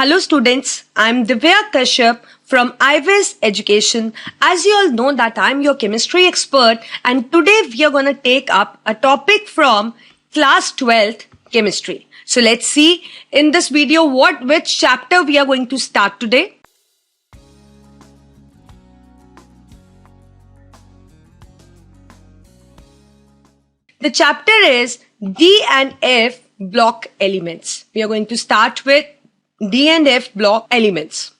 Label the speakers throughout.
Speaker 1: Hello students, I am Divya Kashyap from iWiz Education. As you all know that I am your chemistry expert and today we are going to take up a topic from class 12th chemistry. So let's see in this video which chapter we are going to start today. The chapter is D and F block elements. We are going to start with D and F block elements.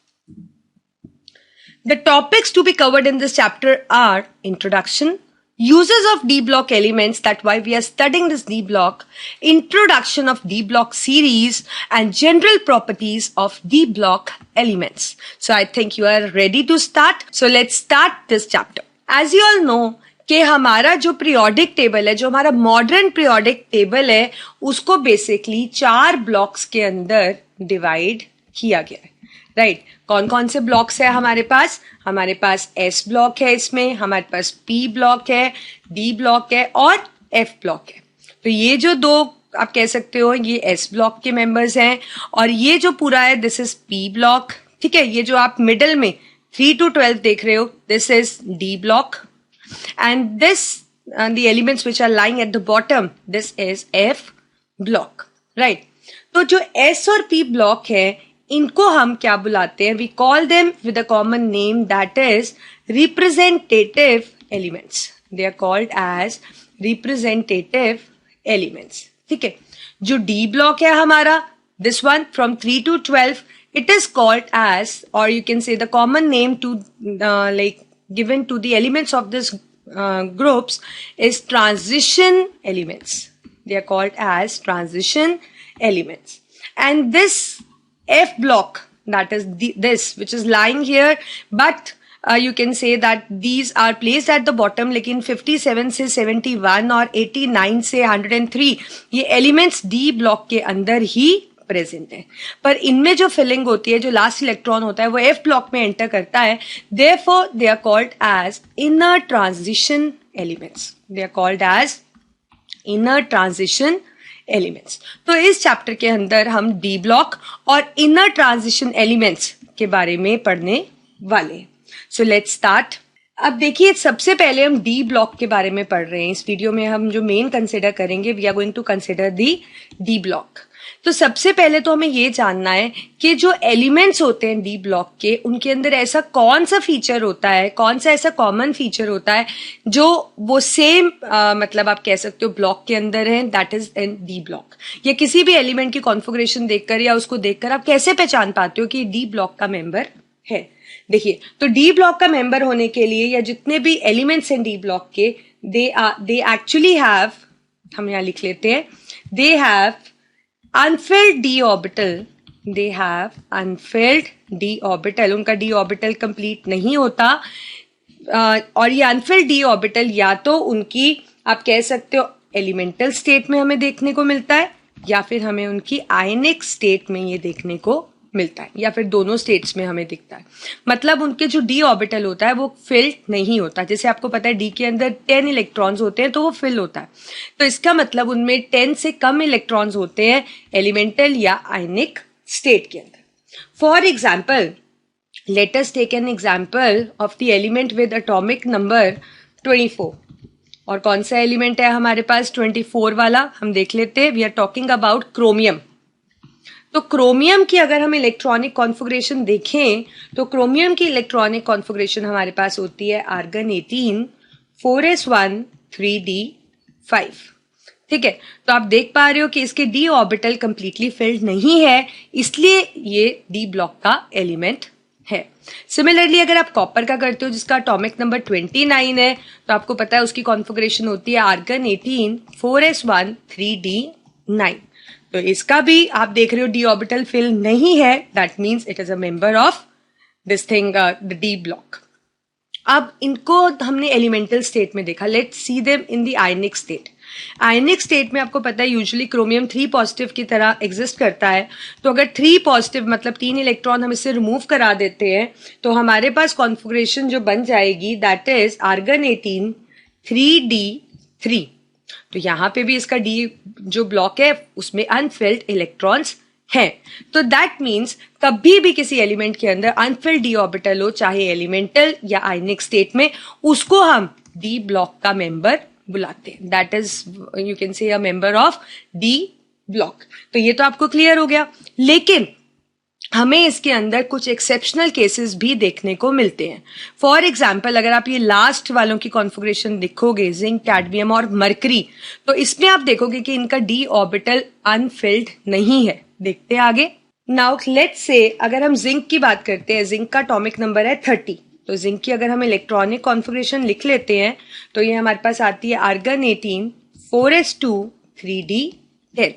Speaker 1: The topics to be covered in this chapter are introduction, uses of D block elements, that's why we are studying this D block, introduction of D block series and general properties of D block elements. So I think you are ready to start. So let's start this chapter. As you all know कि हमारा जो periodic table है, जो हमारा modern periodic table है, उसको basically 4 blocks के अंदर डिवाइड किया गया है. राइट कौन कौन से ब्लॉक्स है हमारे पास एस ब्लॉक है, इसमें हमारे पास पी ब्लॉक है, डी ब्लॉक है और एफ ब्लॉक है. तो ये जो दो आप कह सकते हो ये एस ब्लॉक के मेंबर्स हैं और ये जो पूरा है दिस इज पी ब्लॉक. ठीक है, ये जो आप मिडल में 3 to 12 देख रहे हो this is D block. And this the elements which are lying at the bottom this is F block. Right. तो जो S और P block है इनको हम क्या बुलाते हैं? We call them with a common name that is representative elements. They are called as representative elements. ठीक है, जो D block है हमारा this one from 3 to 12 it is called as, or you can say the common name to given to the elements of this groups is transition elements. They are called as transition elements. And this F block, that is this which is lying here, but you can say that these are placed at the bottom. लेकिन 57 से 71 और 89 से 103 ये elements D block के अंदर ही present है. पर इनमें जो फिलिंग होती है, जो लास्ट इलेक्ट्रॉन होता है वो एफ ब्लॉक में एंटर करता है. Therefore they are called as inner transition elements. They are called as inner transition elements. तो इस चैप्टर के अंदर हम डी ब्लॉक और इनर ट्रांजिशन एलिमेंट्स के बारे में पढ़ने वाले हैं. So let's start. अब देखिए सबसे पहले हम डी ब्लॉक के बारे में पढ़ रहे हैं. इस वीडियो में हम जो मेन कंसिडर करेंगे we are going to consider the D block. तो सबसे पहले तो हमें ये जानना है कि जो एलिमेंट्स होते हैं डी ब्लॉक के उनके अंदर ऐसा कौन सा फीचर होता है, कौन सा ऐसा कॉमन फीचर होता है जो वो सेम मतलब आप कह सकते हो ब्लॉक के अंदर है, that is in D block. या किसी भी एलिमेंट की कॉन्फ़िगरेशन देखकर या उसको देखकर आप कैसे पहचान पाते हो कि डी ब्लॉक का मेंबर है. देखिए तो डी ब्लॉक का मेंबर होने के लिए या जितने भी एलिमेंट्स हैं डी ब्लॉक के दे एक्चुअली हैव, हम यहाँ लिख लेते हैं, they have unfilled d orbital. They have unfilled d orbital. उनका d orbital complete नहीं होता और ये unfilled d orbital या तो उनकी आप कह सकते हो एलिमेंटल स्टेट में हमें देखने को मिलता है या फिर हमें उनकी आयनिक स्टेट में ये देखने को मिलता है या फिर दोनों स्टेट्स में हमें दिखता है. मतलब उनके जो डी ऑर्बिटल होता है वो फिल्ड नहीं होता. जैसे आपको पता है डी के अंदर 10 इलेक्ट्रॉन्स होते हैं तो वो फिल होता है. तो इसका मतलब उनमें 10 से कम इलेक्ट्रॉन्स होते हैं एलिमेंटल या आयनिक स्टेट के अंदर. For example let us take an example of the element with atomic number 24. और कौन सा एलिमेंट है हमारे पास 24 वाला, हम देख लेते हैं. We are talking about chromium. तो क्रोमियम की अगर हम इलेक्ट्रॉनिक कॉन्फ़िगरेशन देखें तो क्रोमियम की इलेक्ट्रॉनिक कॉन्फ़िगरेशन हमारे पास होती है आर्गन 18 4s1 3d5. ठीक है, तो आप देख पा रहे हो कि इसके डी ऑर्बिटल कंप्लीटली फिल्ड नहीं है, इसलिए ये डी ब्लॉक का एलिमेंट है. सिमिलरली अगर आप कॉपर का करते हो जिसका एटॉमिक नंबर 29 है तो आपको पता है उसकी कॉन्फ़िगरेशन होती है आर्गन 18 4s1 3d9. तो इसका भी आप देख रहे हो डी ऑर्बिटल फिल नहीं है, that means it is a member of this thing the D block. अब इनको हमने एलिमेंटल स्टेट में देखा. Let's see them in the ionic state. Ionic state में आपको पता है यूजुअली क्रोमियम 3 पॉजिटिव की तरह एग्जिस्ट करता है. तो अगर 3 पॉजिटिव मतलब 3 इलेक्ट्रॉन हम इससे रिमूव करा देते हैं तो हमारे पास कॉन्फ़िगरेशन जो बन जाएगी दैट इज आर्गन 18 3d3. तो यहां पे भी इसका डी जो ब्लॉक है उसमें अनफिल्ड इलेक्ट्रॉन्स है। तो दैट मीन्स कभी भी किसी एलिमेंट के अंदर अनफिल्ड डी ऑर्बिटल हो, चाहे एलिमेंटल या आयनिक स्टेट में, उसको हम डी ब्लॉक का मेंबर बुलाते हैं। That is you can say a member of D block. तो ये तो आपको क्लियर हो गया। लेकिन हमें इसके अंदर कुछ एक्सेप्शनल केसेस भी देखने को मिलते हैं। फॉर एग्जाम्पल, अगर आप ये लास्ट वालों की कॉन्फ़िगरेशन देखोगे, जिंक, कैडमियम और मरकरी, तो इसमें आप देखोगे कि इनका डी ऑर्बिटल अनफिल्ड नहीं है। देखते हैं आगे। नाउ लेट्स से अगर हम जिंक की बात करते हैं, जिंक का एटॉमिक नंबर है 30। तो जिंक की अगर हम इलेक्ट्रॉनिक कॉन्फ़िगरेशन लिख लेते हैं तो ये हमारे पास आती है आर्गन 18 4s2 3d10।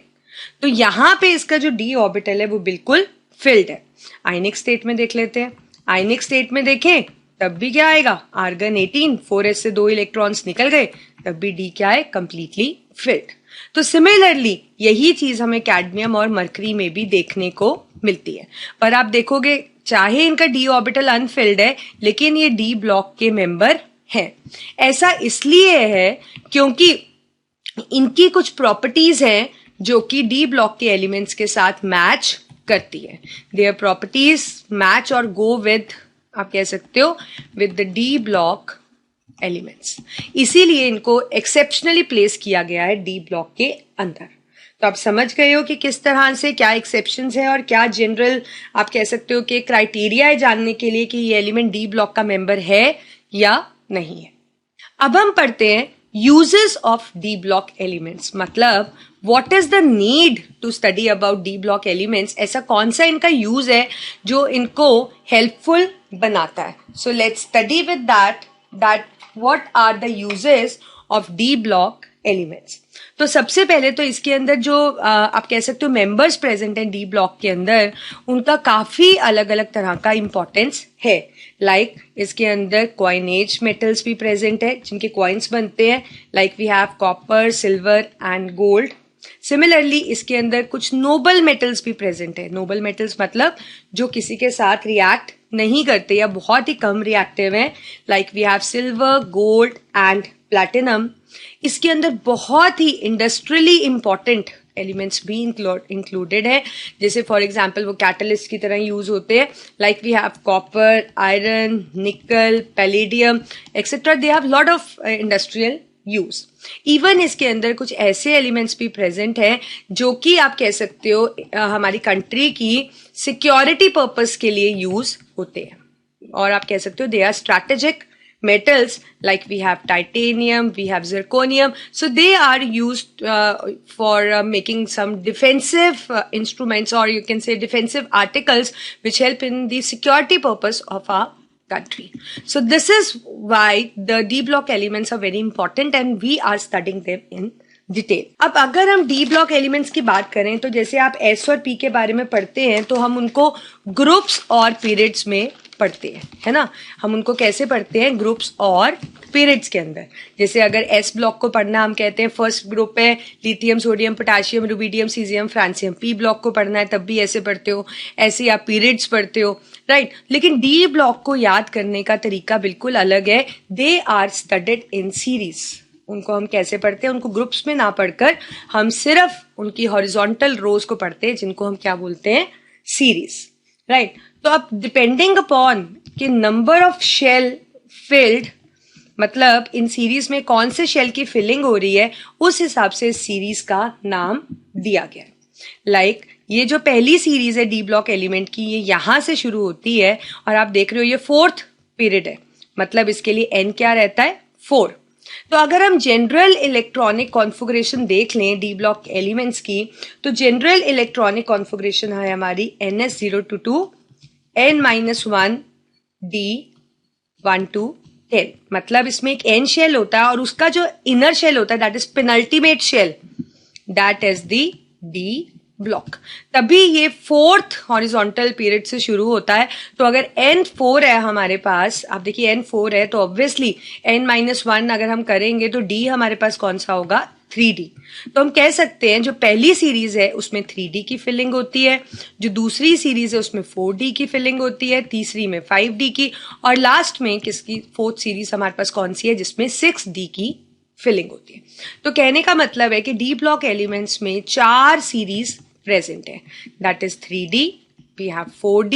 Speaker 1: तो यहां पे इसका जो डी ऑर्बिटल है वो बिल्कुल फिल्ड है। आयनिक स्टेट में देख लेते हैं। आयनिक स्टेट में देखें तब भी क्या आएगा, आर्गन 18 4s से 2 इलेक्ट्रॉन्स निकल गए, तब भी डी क्या है, कंप्लीटली फिल्ड। तो सिमिलरली यही चीज हमें कैडमियम और मरकरी में भी देखने को मिलती है। पर आप देखोगे चाहे इनका डी ऑर्बिटल अनफिल्ड है, लेकिन ये डी ब्लॉक के मेंबर हैं। ऐसा इसलिए है क्योंकि इनकी कुछ प्रॉपर्टीज हैं जो कि डी ब्लॉक के एलिमेंट्स के साथ मैच करती है। देयर प्रॉपर्टीज मैच और गो विद, आप कह सकते हो, with the D block elements. इसीलिए इनको एक्सेप्शनली प्लेस किया गया है डी ब्लॉक के अंदर। तो आप समझ गए हो कि किस तरह से क्या एक्सेप्शंस है और क्या जनरल आप कह सकते हो कि क्राइटेरिया है जानने के लिए कि ये एलिमेंट डी ब्लॉक का मेंबर है या नहीं है। अब हम पढ़ते हैं uses of D block elements, मतलब what is the need to study about D block elements. ऐसा कौन सा इनका यूज है जो इनको हेल्पफुल बनाता है। So let's study with that what are the uses of D block elements. तो सबसे पहले तो इसके अंदर जो आप कह सकते हो मेंबर्स प्रेजेंट हैं डी ब्लॉक के अंदर, उनका काफी अलग अलग तरह का इंपॉर्टेंस है। लाइक इसके अंदर कॉइनेज मेटल्स भी प्रेजेंट है जिनके कॉइन्स बनते हैं, like we have copper, silver and gold. Similarly इसके अंदर कुछ नोबल मेटल्स भी प्रेजेंट है। नोबल मेटल्स मतलब जो किसी के साथ रिएक्ट नहीं करते या बहुत ही कम रिएक्टिव हैं, like we have silver, gold and platinum. इसके अंदर बहुत ही इंडस्ट्रियली इंपॉर्टेंट एलिमेंट्स भी इंक्लूडेड है, जैसे फॉर एग्जांपल वो कैटलिस्ट की तरह यूज होते हैं, like we have copper, iron, nickel, palladium etcetera. They have lot of industrial use. Even इसके अंदर कुछ ऐसे एलिमेंट्स भी प्रेजेंट हैं जो कि आप कह सकते हो हमारी कंट्री की सिक्योरिटी पर्पस के लिए यूज होते हैं, और आप कह सकते हो they are strategic metals, like we have titanium, we have zirconium. So they are used for making some defensive instruments, or you can say defensive articles, which help in the security purpose of our country. So this is why the D block elements are very important and we are studying them in detail. अब अगर हम D block elements की बात करें तो जैसे आप S और पी के बारे में पढ़ते हैं तो हम उनको ग्रुप्स और पीरियड्स में पढ़ते हैं, है ना। हम उनको कैसे पढ़ते हैं, ग्रुप्स और पीरियड्स के अंदर। जैसे अगर एस ब्लॉक को पढ़ना, हम कहते हैं फर्स्ट ग्रुप है lithium, sodium, potassium, rubidium, caesium, francium. P block को पढ़ना है तब भी ऐसे पढ़ते हो, ऐसे आप पीरियड्स पढ़ते हो, राइट। लेकिन डी ब्लॉक को याद करने का तरीका बिल्कुल अलग है। They are studied in series. उनको हम कैसे पढ़ते हैं, उनको ग्रुप्स में ना पढ़कर हम सिर्फ उनकी हॉरिजॉन्टल रोज को पढ़ते हैं, जिनको हम क्या बोलते हैं, सीरीज, राइट। तो अब डिपेंडिंग अपॉन कि नंबर ऑफ शेल फिल्ड, मतलब इन सीरीज में कौन से शेल की फिलिंग हो रही है, उस हिसाब से इस सीरीज का नाम दिया गया। लाइक ये जो पहली सीरीज है डी ब्लॉक एलिमेंट की, ये यहां से शुरू होती है और आप देख रहे हो ये फोर्थ पीरियड है, मतलब इसके लिए एन क्या रहता है, 4। तो अगर हम जनरल इलेक्ट्रॉनिक कॉन्फ़िगरेशन देख लें डी ब्लॉक एलिमेंट्स की, तो जनरल इलेक्ट्रॉनिक कॉन्फ़िगरेशन है हमारी NS022 N-1 D1 to 10। मतलब इसमें एक N शेल होता है और उसका जो इनर शेल होता है that is penultimate shell, that is the D block. तभी ये फोर्थ हॉरिजॉन्टल पीरियड से शुरू होता है। तो अगर N4 है हमारे पास, आप देखिए N4 है, तो ऑब्वियसली N-1 अगर हम करेंगे तो D हमारे पास कौन सा होगा, 3D। तो हम कह सकते हैं जो पहली सीरीज है उसमें 3D की फिलिंग होती है, जो दूसरी सीरीज है उसमें 4D की फिलिंग होती है, तीसरी में 5D की, और लास्ट में किसकी, फोर्थ सीरीज हमारे पास कौन सी है, जिसमें 6D की फिलिंग होती है। तो कहने का मतलब है कि डी ब्लॉक एलिमेंट्स में 4 सीरीज प्रेजेंट है, that is 3D, we have 4D,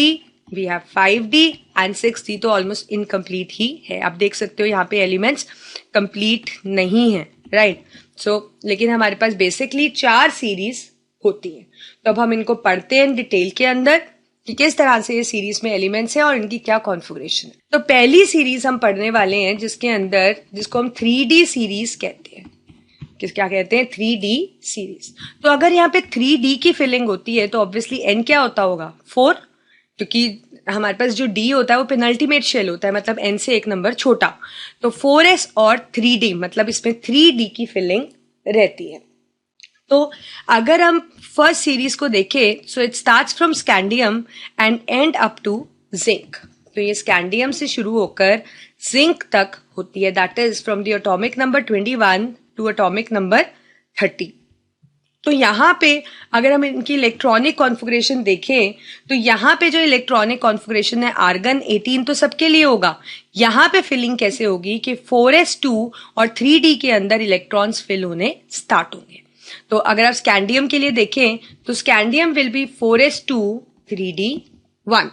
Speaker 1: we have 5D and 6D तो ऑलमोस्ट इनकम्प्लीट ही है. आप देख सकते हो यहाँ पे एलिमेंट्स कंप्लीट नहीं है, राइट. सो लेकिन हमारे पास बेसिकली 4 सीरीज होती है. तो अब हम इनको पढ़ते हैं डिटेल के अंदर कि किस तरह से ये सीरीज में एलिमेंट्स है और इनकी क्या कॉन्फ़िगरेशन है. तो पहली सीरीज हम पढ़ने वाले हैं जिसके अंदर, जिसको हम 3D सीरीज कहते हैं. क्या कहते हैं? 3D series. तो अगर यहाँ पे 3D की फिलिंग होती है तो ऑब्वियसली n क्या होता होगा? 4, क्योंकि हमारे पास जो D होता है वो पेनल्टीमेट शेल होता है, मतलब n से एक नंबर छोटा. तो 4s और 3D मतलब इसमें 3D की फिलिंग रहती है. तो अगर हम फर्स्ट सीरीज को देखें, so it starts from scandium and end up to zinc. तो ये स्कैंडियम से शुरू होकर जिंक तक होती है, that is from the atomic number 21 to atomic number 30. तो यहाँ पे अगर हम इनकी इलेक्ट्रॉनिक कॉन्फ़िगरेशन देखें तो यहाँ पे जो इलेक्ट्रॉनिक कॉन्फ़िगरेशन है आर्गन 18 तो सबके लिए होगा. यहाँ पे फिलिंग कैसे होगी कि 4s2 और 3D के अंदर इलेक्ट्रॉन्स फिल होने स्टार्ट होंगे. तो अगर आप स्कैंडियम के लिए देखें तो scandium will be 4s2 3D1.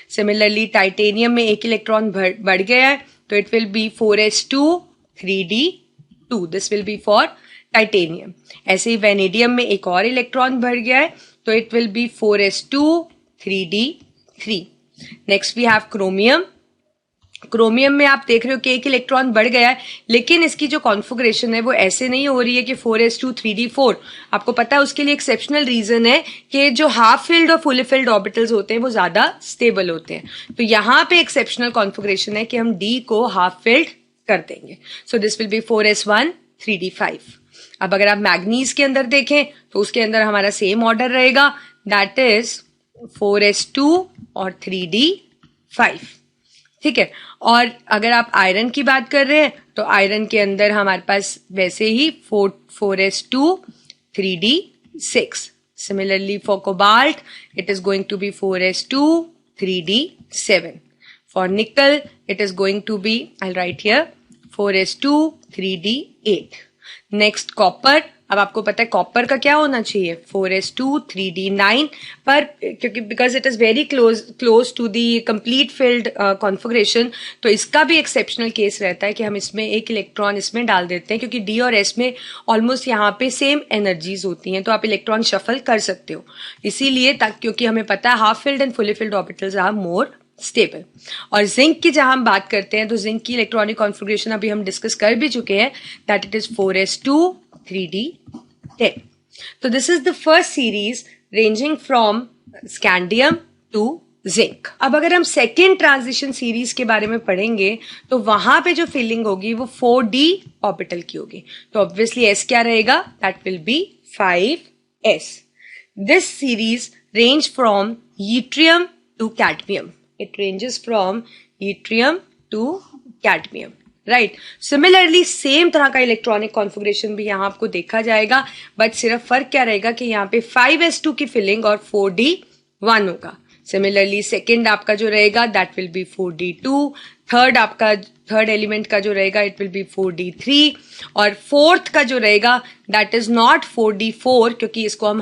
Speaker 1: Similarly titanium में एक इलेक्ट्रॉन बढ़ गया है तो it will be 4s2 3D2. This will be for titanium. ऐसे ही वेनेडियम में एक और इलेक्ट्रॉन बढ़ गया है तो it will be 4s2 3D3. Next we have chromium. Chromium में आप देख रहे हो कि एक इलेक्ट्रॉन बढ़ गया है, लेकिन इसकी जो कॉन्फ़िगरेशन है वो ऐसे नहीं हो रही है कि 4s2 3D4. आपको पता है उसके लिए एक्सेप्शनल रीजन है कि जो हाफ फिल्ड और फुली फिल्ड ऑर्बिटल्स होते हैं वो ज्यादा स्टेबल होते हैं. तो यहाँ पे एक्सेप्शनल कॉन्फ़िगरेशन है कि हम D को हाफ फिल्ड कर देंगे. So this will be 4s1 3D5. अब अगर आप मैग्नीज के अंदर देखें तो उसके अंदर हमारा सेम ऑर्डर रहेगा, दैट इज 4s2 और 3D5. ठीक है. और अगर आप आयरन की बात कर रहे हैं तो आयरन के अंदर हमारे पास वैसे ही 4s2 3D6. Similarly for cobalt it is going to be 4s2 3D7. For nickel it is going to be, I write here, 4s2 3D8. Next copper. अब आपको पता है कॉपर का क्या होना चाहिए? 4s2 3D9. पर क्योंकि because it is very close to the complete filled configuration तो इसका भी एक्सेप्शनल केस रहता है कि हम इसमें एक इलेक्ट्रॉन इसमें डाल देते हैं, क्योंकि D और S में ऑलमोस्ट यहाँ पे सेम एनर्जीज होती हैं तो आप इलेक्ट्रॉन शफल कर सकते हो. इसीलिए क्योंकि हमें पता है half filled and fully filled orbitals are more stable. और जिंक की जहां हम बात करते हैं तो जिंक की इलेक्ट्रॉनिक कॉन्फ़िगरेशन अभी हम डिस्कस कर भी चुके हैं, that it is 4s2 3D10. तो this is the first series ranging from scandium to zinc. अब अगर हम सेकेंड ट्रांजिशन सीरीज के बारे में पढ़ेंगे तो वहां पे जो फिलिंग होगी वो 4D ऑर्बिटल की होगी. तो ऑब्वियसली S क्या रहेगा? That will be 5s. This series range from yttrium to cadmium. It ranges from yttrium to cadmium, right? Similarly, same तरह का इलेक्ट्रॉनिक कॉन्फ़िगरेशन भी यहाँ आपको देखा जाएगा, बट सिर्फ फर्क क्या रहेगा कि यहाँ पे 5s2 की फिलिंग और 4D1 होगा. सिमिलरली सेकेंड आपका जो रहेगा that will B 4D2. Third element का जो रहेगा इट विल बी 4D3. और फोर्थ का जो रहेगा दैट इज नॉट 4D4, क्योंकि इसको हम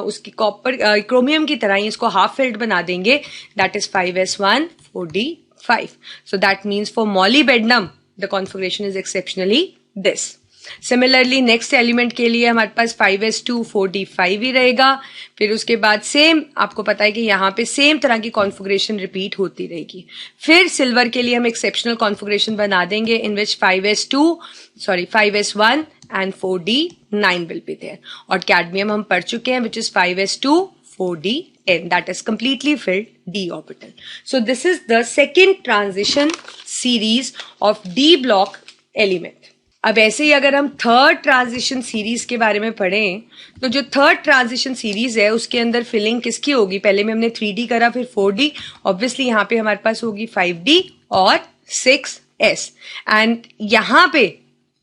Speaker 1: उसकी कॉपर क्रोमियम की तरह ही इसको हाफ फिल्ड बना देंगे, that is 5s1 4D5. So that means for मॉलीबेडनम the configuration is exceptionally this. Similarly next element के लिए हमारे पास 5s2 4D5 ही रहेगा. फिर उसके बाद सेम आपको पता है कि यहाँ पे सेम तरह की कॉन्फ़िगरेशन रिपीट होती रहेगी. फिर सिल्वर के लिए हम एक्सेप्शनल कॉन्फ़िगरेशन बना देंगे in which 5s1 and 4D9 will be there. और कैडमियम हम पढ़ चुके हैं which is 5s2 4D10, that is completely filled D orbital. So this is the second transition series of D block element. अब ऐसे ही अगर हम थर्ड ट्रांजिशन सीरीज के बारे में पढ़ें तो जो थर्ड ट्रांजिशन सीरीज है उसके अंदर फिलिंग किसकी होगी? पहले में हमने 3D करा, फिर 4D. ऑब्वियसली यहाँ पे हमारे पास होगी 5D और 6s. एंड यहाँ पे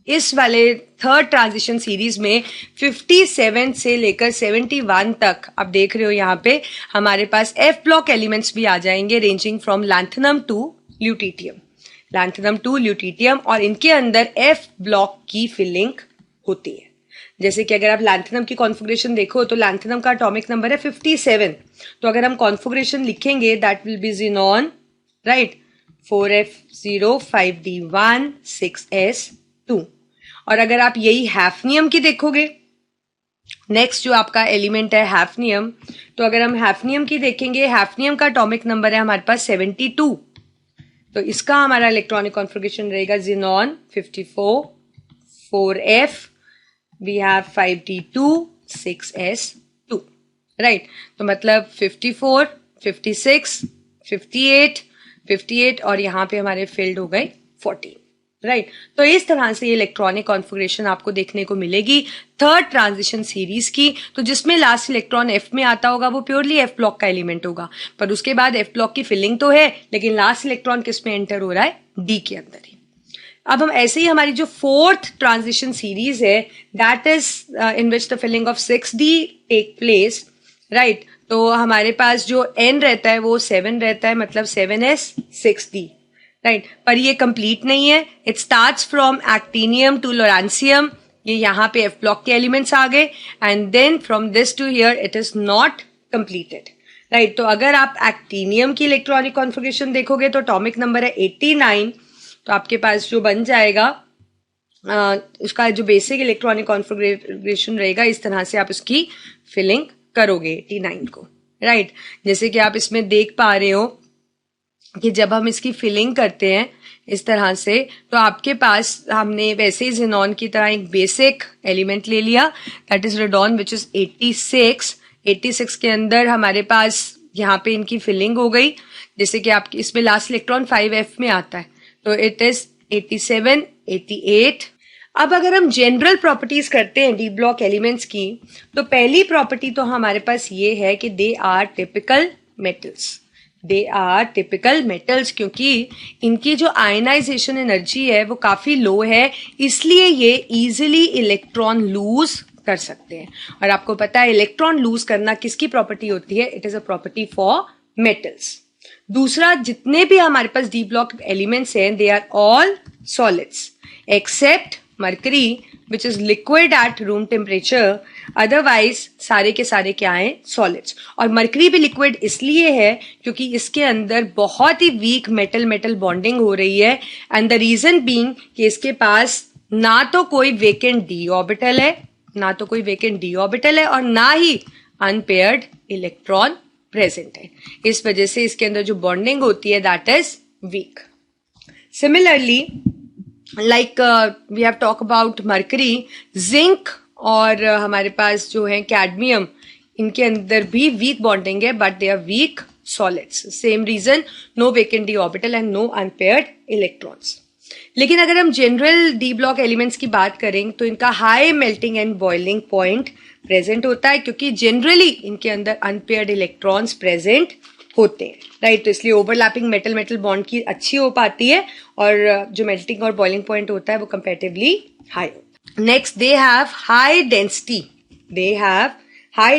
Speaker 1: इस वाले थर्ड ट्रांजिशन सीरीज में 57 से लेकर 71 तक आप देख रहे हो यहाँ पे हमारे पास F ब्लॉक एलिमेंट्स भी आ जाएंगे, ranging from lanthanum to lutetium. Lanthanum to lutetium, और इनके अंदर F ब्लॉक की फिलिंग होती है. जैसे कि अगर आप लैंथेनम की कॉन्फ़िगरेशन देखो तो लैंथेनम का एटॉमिक नंबर है 57। तो अगर हम कॉन्फ़िगरेशन लिखेंगे that will B xenon, right, 4f0 5d1 6s2। और अगर आप यही हैफनियम की देखोगे, नेक्स्ट जो आपका एलिमेंट है हैफनियम, तो अगर हम हैफनियम की देखेंगे, हैफनियम का एटॉमिक नंबर है हमारे पास 72। तो इसका हमारा इलेक्ट्रॉनिक कॉन्फ़िगरेशन रहेगा xenon 54 4f, we have 5d2 6s2, right. तो मतलब 54 56 58 और यहाँ पे हमारे फिल्ड हो गए 14, राइट। तो इस तरह से ये इलेक्ट्रॉनिक कॉन्फ़िगरेशन आपको देखने को मिलेगी थर्ड ट्रांजिशन सीरीज की। तो जिसमें लास्ट इलेक्ट्रॉन एफ में आता होगा वो प्योरली एफ ब्लॉक का एलिमेंट होगा, पर उसके बाद एफ ब्लॉक की फिलिंग तो है, लेकिन लास्ट इलेक्ट्रॉन किस में एंटर हो रहा है, डी के अंदर ही। अब हम ऐसे ही हमारी जो फोर्थ ट्रांजिशन सीरीज है that is in which the filling of 6d take place, right. तो हमारे पास जो n रहता है वो 7 रहता है, मतलब 7s 6d, राइट। पर ये कंप्लीट नहीं है, it starts from actinium to lawrencium, ये यहाँ पे एफ ब्लॉक के एलिमेंट्स आ गए, and then from this to here it is not completed, right. तो अगर आप एक्टीनियम की इलेक्ट्रॉनिक कॉन्फ़िगरेशन देखोगे तो एटॉमिक नंबर है 89। तो आपके पास जो बन जाएगा उसका जो बेसिक इलेक्ट्रॉनिक कॉन्फ़िगरेशन रहेगा, इस तरह से आप उसकी फिलिंग करोगे 89 को, राइट। जैसे कि आप इसमें देख पा रहे हो कि जब हम इसकी फिलिंग करते हैं इस तरह से, तो आपके पास हमने वैसे ही ज़ीनॉन की तरह एक बेसिक एलिमेंट ले लिया that is radon which is 86 के अंदर हमारे पास यहाँ पे इनकी फिलिंग हो गई। जैसे कि आपकी इसमें लास्ट इलेक्ट्रॉन 5f में आता है, तो इट इज 87 88। अब अगर हम जनरल प्रॉपर्टीज करते हैं डी ब्लॉक एलिमेंट्स की, तो पहली प्रॉपर्टी तो हमारे पास ये है कि they are typical metals, they are typical metals, क्योंकि इनकी जो आयनाइजेशन एनर्जी है वो काफी लो है, इसलिए ये इजीली इलेक्ट्रॉन लूज कर सकते हैं। और आपको पता है इलेक्ट्रॉन लूज करना किसकी प्रॉपर्टी होती है, it is a property for metals. दूसरा, जितने भी हमारे पास डी ब्लॉक एलिमेंट्स हैं they are all solids except mercury which is liquid at room temperature, otherwise सारे के सारे क्या हैं, सॉलिड्स। और मरकरी भी लिक्विड इसलिए है क्योंकि इसके अंदर बहुत ही वीक मेटल मेटल बॉन्डिंग हो रही है, एंड द रीजन बीइंग कि इसके पास ना तो कोई वेकेंट डी ऑर्बिटल है, और ना ही अनपेयर्ड इलेक्ट्रॉन प्रेजेंट है। इस वजह से इसके अंदर जो बॉन्डिंग होती है that is weak. Similarly like we have talk about mercury, zinc और हमारे पास जो है कैडमियम, इनके अंदर भी वीक बॉन्डिंग है but they are weak solids. Same reason, no vacant D orbital and no unpaired electrons. लेकिन अगर हम जनरल डी ब्लॉक एलिमेंट्स की बात करें तो इनका high melting and boiling point present होता है, क्योंकि जनरली इनके अंदर अनपेयर्ड इलेक्ट्रॉन्स प्रेजेंट होते हैं, राइट। तो इसलिए ओवरलैपिंग मेटल मेटल बॉन्ड की अच्छी हो पाती है, और जो मेल्टिंग और बॉइलिंग पॉइंट होता है वो कंपैरेटिवली हाई होता है। Next, they have high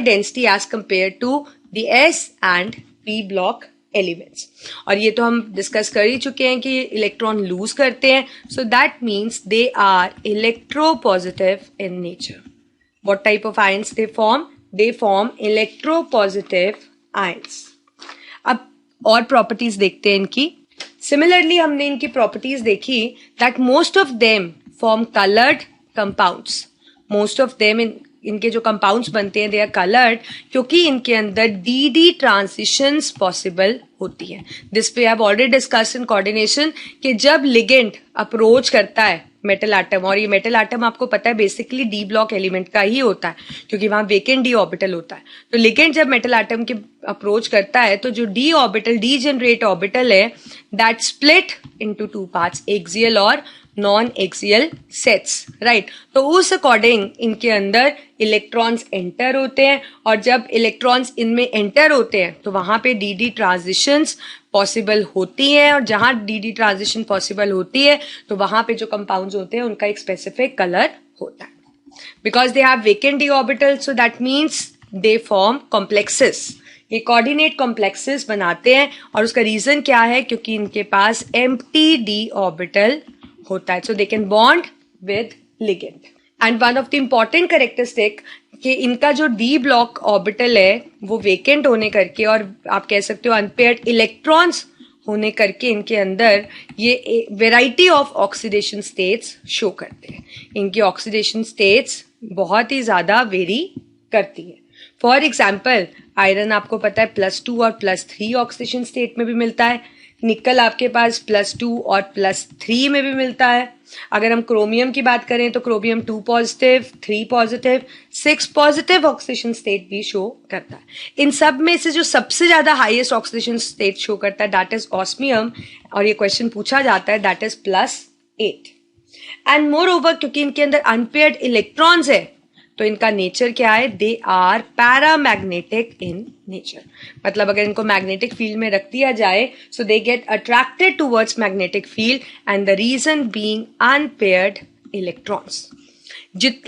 Speaker 1: density as compare to the S and P block elements. और ये तो हम डिस्कस कर ही चुके हैं कि इलेक्ट्रॉन लूज करते हैं, so that means they are electropositive in nature. What type of ions they form? They form electropositive ions. अब और प्रॉपर्टीज देखते हैं इनकी। सिमिलरली हमने इनकी प्रॉपर्टीज देखी that most of them form coloured compounds. Most of them इनके जो कंपाउंड्स बनते हैं दे आर कलर्ड, क्योंकि इनके अंदर डी ट्रांजिशंस पॉसिबल होती हैं। This we have already discuss in coordination कि जब लिगेंड अप्रोच करता है मेटल एटम, और ये मेटल एटम आपको पता है बेसिकली डी ब्लॉक एलिमेंट का ही होता है क्योंकि वहां वेकेंट डी ऑर्बिटल होता है। तो लिगेंड जब मेटल एटम के अप्रोच करता है तो जो D orbital, degenerate orbital है that split into two parts, axial और नॉन एक्सियल सेट्स, राइट। तो उस अकॉर्डिंग इनके अंदर इलेक्ट्रॉन्स एंटर होते हैं, और जब इलेक्ट्रॉन्स इनमें एंटर होते हैं तो वहां पे डी ट्रांजिशंस पॉसिबल होती हैं, और जहां डी ट्रांजिशन पॉसिबल होती है तो वहां पे जो कंपाउंड्स होते हैं उनका एक स्पेसिफिक कलर होता है। Because they have vacant D orbital, so that means they form complexes. ये कोऑर्डिनेट कॉम्प्लेक्सेस बनाते हैं, और उसका रीजन क्या है, क्योंकि इनके पास एम्प्टी डी ऑर्बिटल होता है, so they can bond with ligand. And one of the important characteristic कि इनका जो डी ब्लॉक ऑर्बिटल है वो वेकेंट होने करके और आप कह सकते हो अनपेयर्ड इलेक्ट्रॉन्स होने करके इनके अंदर ये variety of oxidation states show करते हैं. इनकी ऑक्सीडेशन स्टेट्स बहुत ही ज्यादा वेरी करती है. फॉर एग्जाम्पल आयरन आपको पता है +2 और +3 ऑक्सीडेशन स्टेट में भी मिलता है. निकल आपके पास +2 और +3 में भी मिलता है. अगर हम क्रोमियम की बात करें तो chromium 2 positive, 3 positive, 6 positive oxidation state भी शो करता है. इन सब में से जो सबसे ज्यादा हाईएस्ट ऑक्सीडेशन स्टेट शो करता है दैट इज ऑस्मियम, और ये क्वेश्चन पूछा जाता है that is +8. And more over क्योंकि इनके अंदर अनपेयर्ड इलेक्ट्रॉन्स है तो इनका नेचर क्या है, they are paramagnetic in nature. मतलब अगर इनको मैग्नेटिक फील्ड में रख दिया जाए so they get attracted towards magnetic field and the reason being unpaired electrons.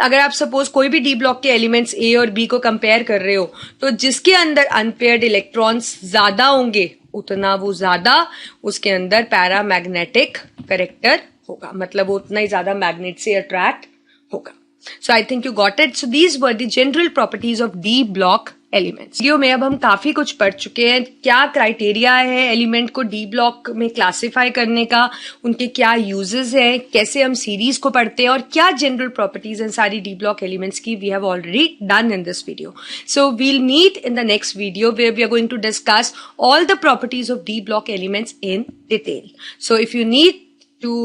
Speaker 1: अगर आप सपोज कोई भी डी ब्लॉक के एलिमेंट्स ए और बी को कंपेयर कर रहे हो तो जिसके अंदर अनपेयर्ड इलेक्ट्रॉन्स ज्यादा होंगे उतना वो ज्यादा उसके अंदर पैरामैग्नेटिक करेक्टर होगा, मतलब वो उतना ही ज्यादा मैग्नेट से अट्रैक्ट होगा. So I think you got it. So these were the general properties of D block elements. Video में अब हम काफी कुछ पढ़ चुके हैं. क्या क्राइटेरिया है एलिमेंट को डी ब्लॉक में क्लासिफाई करने का, उनके क्या यूजेस हैं, कैसे हम सीरीज को पढ़ते हैं और क्या जनरल प्रॉपर्टीज हैं सारी डी ब्लॉक एलिमेंट्स की, we have already done in this video. So we'll meet in the next video where we are going to discuss all the properties of D block elements in detail. So if you need to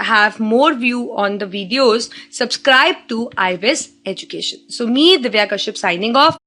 Speaker 1: have more view on the videos, subscribe to IVIS Education. So me, Divya Kashyap, signing off.